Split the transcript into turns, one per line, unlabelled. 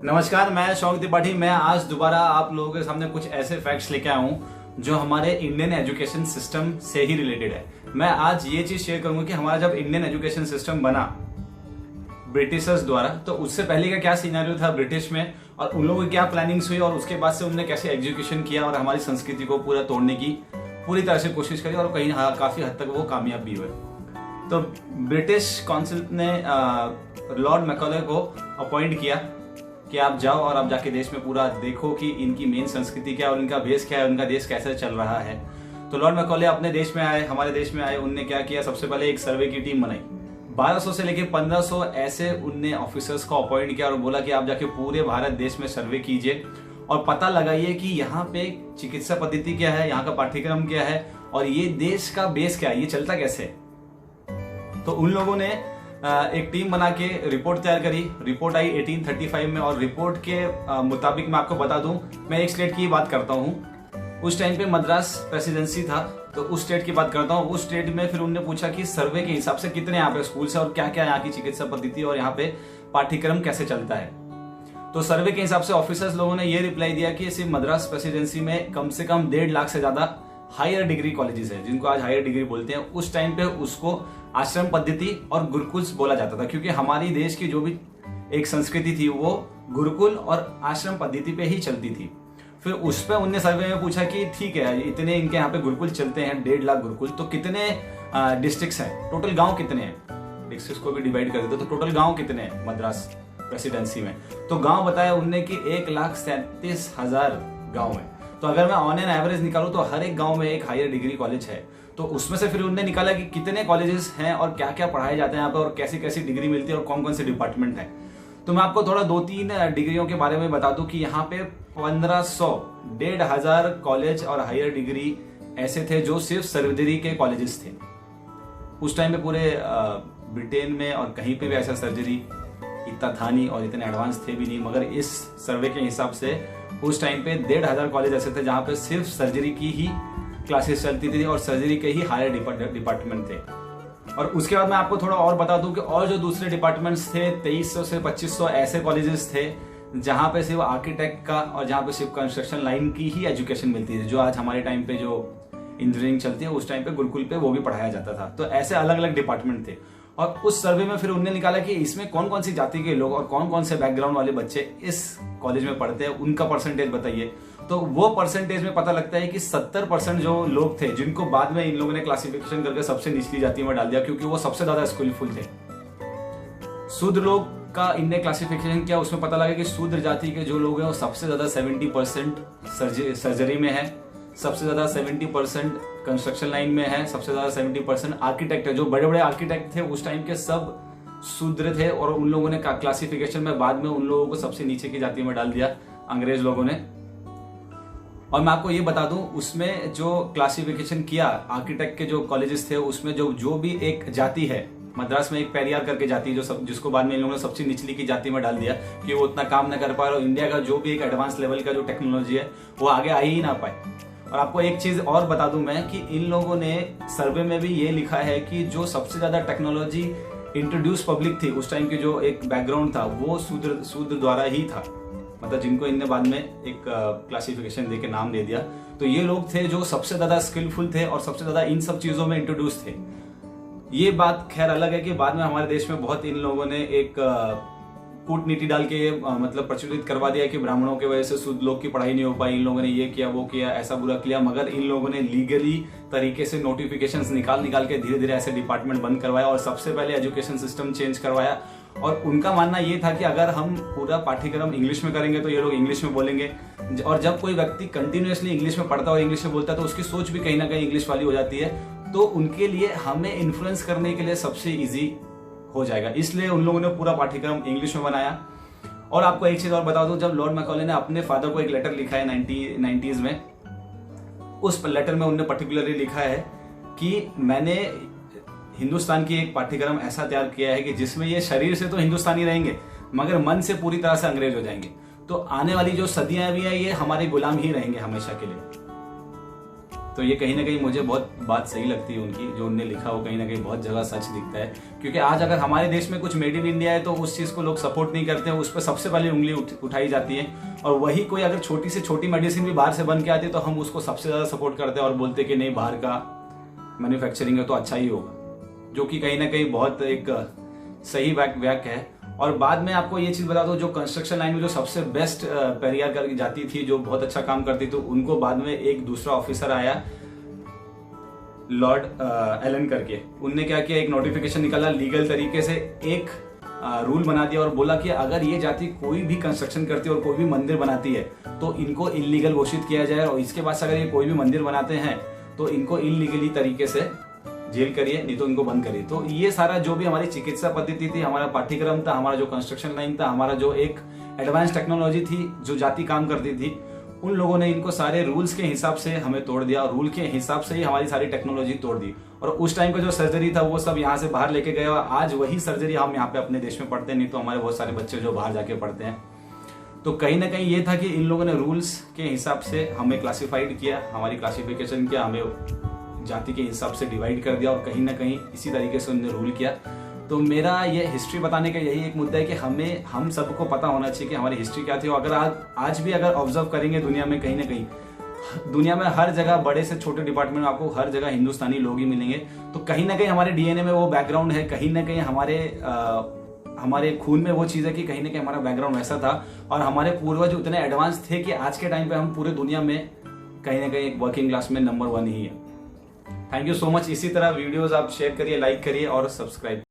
नमस्कार, मैं शौक त्रिपाठी। मैं आज दोबारा आप लोगों के सामने कुछ ऐसे फैक्ट्स लेके आया हूँ जो हमारे इंडियन एजुकेशन सिस्टम से ही रिलेटेड है। मैं आज ये चीज शेयर करूंगा कि हमारा जब इंडियन एजुकेशन सिस्टम बना ब्रिटिशर्स द्वारा, तो उससे पहले का क्या सिनेरियो था ब्रिटिश में, और उन लोगों की क्या प्लानिंग्स हुई, और उसके बाद से उन्होंने कैसे एजुकेशन किया और हमारी संस्कृति को पूरा तोड़ने की पूरी तरह से कोशिश करी, और कहीं काफी हद तक वो कामयाब भी हुए। तो ब्रिटिश काउंसिल ने लॉर्ड मैकॉले को अपॉइंट किया कि आप जाओ और आप जाके देश में पूरा देखो कि इनकी मेन संस्कृति क्या है और इनका बेस क्या है, उनका देश कैसे चल रहा है। तो लॉर्ड मैकॉले अपने देश में आए, हमारे देश में आए। उनने क्या किया, सबसे पहले एक सर्वे की टीम बनाई। 1200 से लेकर 1500 ऐसे उनने ऑफिसर्स को अपॉइंट किया और बोला कि आप जाके पूरे भारत देश में सर्वे कीजिए और पता लगाइए कि यहाँ पे चिकित्सा पद्धति क्या है, यहाँ का पाठ्यक्रम क्या है और ये देश का बेस क्या है, ये चलता कैसे है। तो उन लोगों ने एक टीम बना के रिपोर्ट तैयार करी। रिपोर्ट आई 1835 में, और रिपोर्ट के मुताबिक मैं आपको बता दूं, मैं एक स्टेट की बात करता हूं। उस टाइम पे मद्रास प्रेसिडेंसी था, तो उस स्टेट की बात करता हूं। उस स्टेट में फिर उन्होंने पूछा कि सर्वे के हिसाब से कितने यहाँ पे स्कूल है और क्या क्या यहाँ की चिकित्सा पद्धति और यहाँ पे पाठ्यक्रम कैसे चलता है। तो सर्वे के हिसाब से ऑफिसर्स लोगों ने ये रिप्लाई दिया कि सिर्फ मद्रास प्रेसिडेंसी में कम से कम 1.5 लाख से ज्यादा हायर डिग्री कॉलेजेस है, जिनको आज हायर डिग्री बोलते हैं। उस टाइम पे उसको आश्रम पद्धति और गुरुकुल बोला जाता था, क्योंकि हमारी देश की जो भी एक संस्कृति थी वो गुरुकुल और आश्रम पद्धति पे ही चलती थी। फिर उस पे उनने सर्वे में पूछा कि ठीक है, इतने इनके यहाँ पे गुरुकुल चलते हैं, 1.5 लाख गुरुकुल, तो कितने डिस्ट्रिक्ट्स हैं, टोटल गांव कितने हैं, डिस्ट्रिक्ट्स को भी डिवाइड कर देते तो टोटल गांव कितने हैं मद्रास प्रेसिडेंसी में। तो गांव बताया उनने कि 1,37,000 गांव है। तो अगर मैं ऑन एन एवरेज निकालूं तो हर एक गांव में एक हायर डिग्री कॉलेज है। तो उसमें से फिर उन्होंने निकाला कि कितने कॉलेजेस हैं और क्या क्या पढ़ाए जाते हैं यहाँ पे और कैसी कैसी डिग्री मिलती है और कौन कौन से डिपार्टमेंट हैं। तो मैं आपको थोड़ा 2-3 डिग्रियों के बारे में बता दूं कि यहाँ पे 1500 1,500 कॉलेज और हायर डिग्री ऐसे थे जो सिर्फ सर्जरी के कॉलेजेस थे। उस टाइम पे पूरे ब्रिटेन में और कहीं पे भी ऐसा सर्जरी इतना था नहीं और इतने एडवांस थे भी नहीं, मगर इस सर्वे के हिसाब से उस टाइम पे 1,500 कॉलेज ऐसे थे जहां पे सिर्फ सर्जरी की ही क्लासेस चलती थी और सर्जरी के ही हायर डिपार्टमेंट थे। और उसके बाद मैं आपको थोड़ा और बता दूं कि और जो दूसरे डिपार्टमेंट्स थे, 2300 से 2500 ऐसे कॉलेजेस थे जहां पे सिर्फ आर्किटेक्ट का और जहां पे सिर्फ कंस्ट्रक्शन लाइन की ही एजुकेशन मिलती थी। जो आज हमारे टाइम पे जो इंजीनियरिंग चलती है, उस टाइम पे गुरुकुल पे वो भी पढ़ाया जाता था। तो ऐसे अलग अलग डिपार्टमेंट थे। और उस सर्वे में फिर उन्होंने निकाला कि इसमें कौन कौन सी जाति के लोग और कौन कौन से बैकग्राउंड वाले बच्चे इस कॉलेज में पढ़ते हैं, उनका परसेंटेज बताइए। तो वो परसेंटेज में पता लगता है कि 70% जो लोग थे, जिनको बाद में इन लोगों ने क्लासिफिकेशन करके सबसे निचली जाति में डाल दिया, क्योंकि वो सबसे ज्यादा स्किलफुल थे। शूद्र लोग का इनने क्लासिफिकेशन किया, उसमें पता लगा कि शूद्र जाति के जो लोग हैं वो सबसे ज्यादा 70% सर्जरी में है, सबसे ज्यादा 70% कंस्ट्रक्शन लाइन में है, सबसे ज्यादा 70% आर्किटेक्ट है। जो बड़े बड़े आर्किटेक्ट थे उस टाइम के सब शूद्र थे, और उन लोगों ने क्लासिफिकेशन में बाद में उन लोगों को सबसे नीचे की जाति में डाल दिया अंग्रेज लोगों ने। और मैं आपको ये बता दूं, उसमें जो क्लासिफिकेशन किया आर्किटेक्ट के जो कॉलेजेस थे, उसमें जो भी एक जाति है, मद्रास में एक पेरियार करके जाति जिसको बाद में इन लोगों ने सबसे निचली की जाति में डाल दिया कि वो उतना काम न कर पाए और इंडिया का जो भी एक एडवांस लेवल का जो टेक्नोलॉजी है वो आगे आ ही ना पाए। और आपको एक चीज और बता दूं मैं कि इन लोगों ने सर्वे में भी ये लिखा है कि जो सबसे ज्यादा टेक्नोलॉजी इंट्रोड्यूस पब्लिक थी उस टाइम की, जो एक बैकग्राउंड था, वो शूद्र द्वारा ही था। मतलब जिनको इनने बाद में एक क्लासिफिकेशन देके नाम दे दिया। तो ये लोग थे जो सबसे ज्यादा स्किलफुल थे और सबसे ज्यादा इन सब चीजों में इंट्रोड्यूस थे। ये बात खैर अलग है कि बाद में हमारे देश में बहुत इन लोगों ने एक कूटनीति डाल के मतलब प्रचलित करवा दिया कि ब्राह्मणों की वजह से शुद्ध लोग की पढ़ाई नहीं हो पाई, इन लोगों ने ये किया वो किया, ऐसा बुरा किया। मगर इन लोगों ने लीगली तरीके से नोटिफिकेशंस निकाल के धीरे धीरे ऐसे डिपार्टमेंट बंद करवाया और सबसे पहले एजुकेशन सिस्टम चेंज करवाया। और उनका मानना ये था कि अगर हम पूरा पाठ्यक्रम इंग्लिश में करेंगे तो ये लोग इंग्लिश में बोलेंगे, और जब कोई व्यक्ति कंटिन्यूअसली इंग्लिश में पढ़ता और इंग्लिश में बोलता है तो उसकी सोच भी कहीं ना कहीं इंग्लिश वाली हो जाती है। तो उनके लिए हमें इन्फ्लुएंस करने के लिए सबसे ईजी हो जाएगा, इसलिए उन लोगों ने पूरा पाठ्यक्रम इंग्लिश में बनाया। और आपको एक चीज और बता दूं, जब लॉर्ड मैकॉले ने अपने फादर को एक लेटर लिखा है 1990s में, उस लेटर में उन्होंने पर्टिकुलरली लिखा है कि मैंने हिंदुस्तान की एक पाठ्यक्रम ऐसा तैयार किया है कि जिसमें ये शरीर से तो हिंदुस्तानी रहेंगे मगर मन से पूरी तरह से अंग्रेज हो जाएंगे। तो आने वाली जो सदियां भी है ये हमारे गुलाम ही रहेंगे हमेशा के लिए। तो ये कहीं ना कहीं मुझे बहुत बात सही लगती है उनकी, जो उनने लिखा वो कहीं ना कहीं बहुत जगह सच दिखता है। क्योंकि आज अगर हमारे देश में कुछ मेड इन इंडिया है तो उस चीज़ को लोग सपोर्ट नहीं करते हैं, उस पर सबसे पहले उंगली उठाई जाती है। और वही कोई अगर छोटी से छोटी मेडिसिन भी बाहर से बन के आती है तो हम उसको सबसे ज़्यादा सपोर्ट करते हैं और बोलते हैं कि नहीं, बाहर का मैन्युफैक्चरिंग है तो अच्छा ही होगा, जो कि कहीं ना कहीं बहुत एक सही वाक्य है। और बाद में आपको ये चीज बता दो, जो कंस्ट्रक्शन लाइन में जो सबसे बेस्ट पेरियार कर जाती थी, जो बहुत अच्छा काम करती थी, उनको बाद में एक दूसरा ऑफिसर आया, लॉर्ड एलन करके। उनने क्या किया, एक नोटिफिकेशन निकाला, लीगल तरीके से एक रूल बना दिया और बोला कि अगर ये जाति कोई भी कंस्ट्रक्शन करती है और कोई भी मंदिर बनाती है तो इनको इलीगल घोषित किया जाए, और इसके बाद अगर ये कोई भी मंदिर बनाते हैं तो इनको इलीगली तरीके से जेल करिए, नहीं तो इनको बंद करिए। तो ये सारा जो भी हमारी चिकित्सा पद्धति थी, हमारा पाठ्यक्रम था, हमारा जो कंस्ट्रक्शन लाइन था, हमारा जो एक एडवांस टेक्नोलॉजी थी जो जाति काम करती थी, उन लोगों ने इनको सारे रूल्स के हिसाब से हमें तोड़ दिया और रूल के हिसाब से ही हमारी सारी टेक्नोलॉजी तोड़ दी। और उस टाइम का जो सर्जरी था वो सब यहाँ से बाहर लेके गए और आज वही सर्जरी हम यहाँ पे अपने देश में पढ़ते हैं, नहीं तो हमारे बहुत सारे बच्चे जो बाहर जाके पढ़ते हैं। तो कहीं ना कहीं ये था कि इन लोगों ने रूल्स के हिसाब से हमें क्लासिफाइड किया, हमारी क्लासिफिकेशन किया, हमें जाति के हिसाब से डिवाइड कर दिया और कहीं ना कहीं इसी तरीके से उन्होंने रूल किया। तो मेरा ये हिस्ट्री बताने का यही एक मुद्दा है कि हम सबको पता होना चाहिए कि हमारी हिस्ट्री क्या थी। और अगर आज भी अगर ऑब्जर्व करेंगे दुनिया में, कहीं ना कहीं दुनिया में हर जगह बड़े से छोटे डिपार्टमेंट में आपको हर जगह हिंदुस्तानी लोग ही मिलेंगे। तो कहीं ना कहीं हमारे डीएनए में वो बैकग्राउंड है, कहीं ना कहीं हमारे खून में वो चीज है कि कहीं ना कहीं हमारा बैकग्राउंड वैसा था और हमारे पूर्वज उतने एडवांस थे कि आज के टाइम पे हम पूरे दुनिया में कहीं ना कहीं वर्किंग क्लास में नंबर 1 ही है। Thank you so much. इसी तरह वीडियोस आप शेयर करिए, लाइक करिए और सब्सक्राइब।